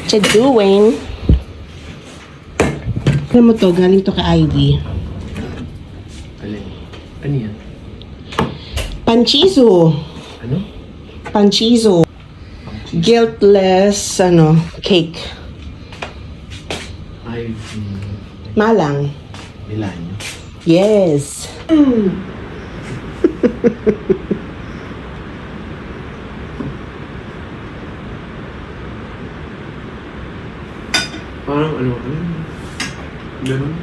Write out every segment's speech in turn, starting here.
What you doing? Alam mo to, galing to kay Ivy. Alin? Ano yan? Panchizo. Ano? Panchizo. Guiltless, cake. Ay, Malang. Milanyo. Yes. Parang ganun?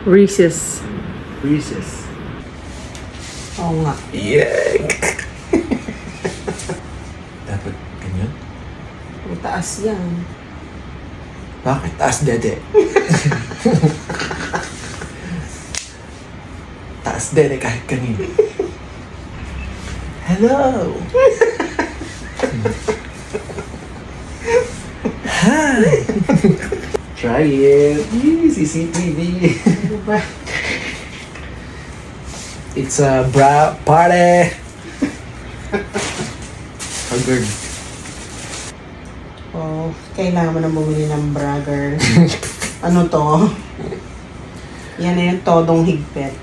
Reese's. Reese's. Oo nga. Yeah! Dapat ganyan? Ang taas yan. Bakit? Taas dede. Taas dede kahit kanina. Hello! Hi! Try it! Yee, CCTV! Ano ba? It's a bra party! Haggard. Oh, kailangan mo na bumili ng bra, girl. Ano to? Yan na yung todong higpit.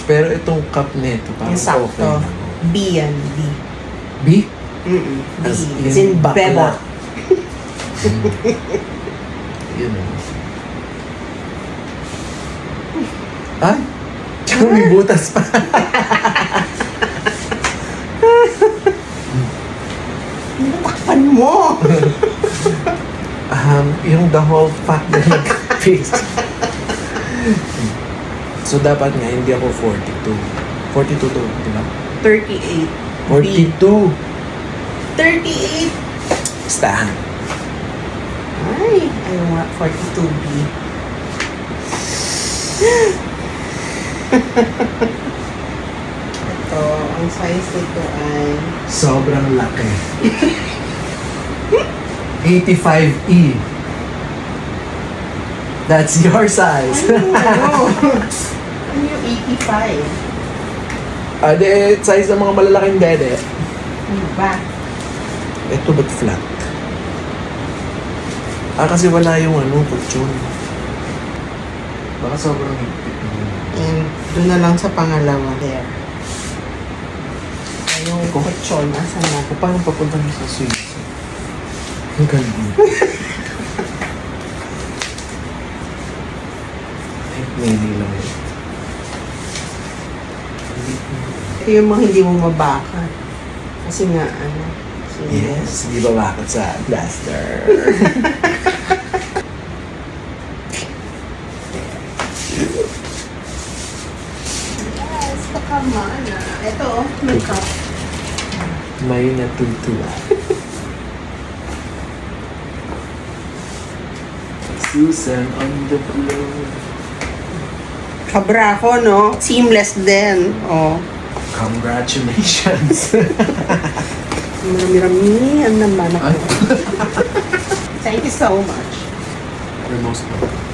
Pero itong cup nito, parang Yung sakto. okay na. B yan, B. B? B. As As in bakla. beba. Yun o. Ay! Tsaka may butas pa. Takpan mo! Yung the whole pack na nag-paste. So, dapat nga, hindi ako 42. 42 to, di ba? 38. 42! 38! Stahan. Ay, I want 42B. Ito, ang size nito ay... Sobrang laki. 85E. That's your size. Ano yung 85? Size ng mga malalaking dede. Ano ba? Ito ba't flat? Kasi wala yung kutsyon. Baka sobrang higpit na yun. And doon na lang sa pangalawa. There. Ay, yung kutsyon, asan na? O paano papunta niyo sa Swiss? Ang galing. Ay, maybe lang yun. Ito yung mga hindi mo mabaka. Kasi nga, Yes, di ba bakit sa blaster? Yes, baka mana. Ito, may cup. May natutuwa. Susan on the floor. Kabra ko, no? Seamless din. Oh. Congratulations! Marami-rami. Ang naman ako. Thank you so much. You're most welcome.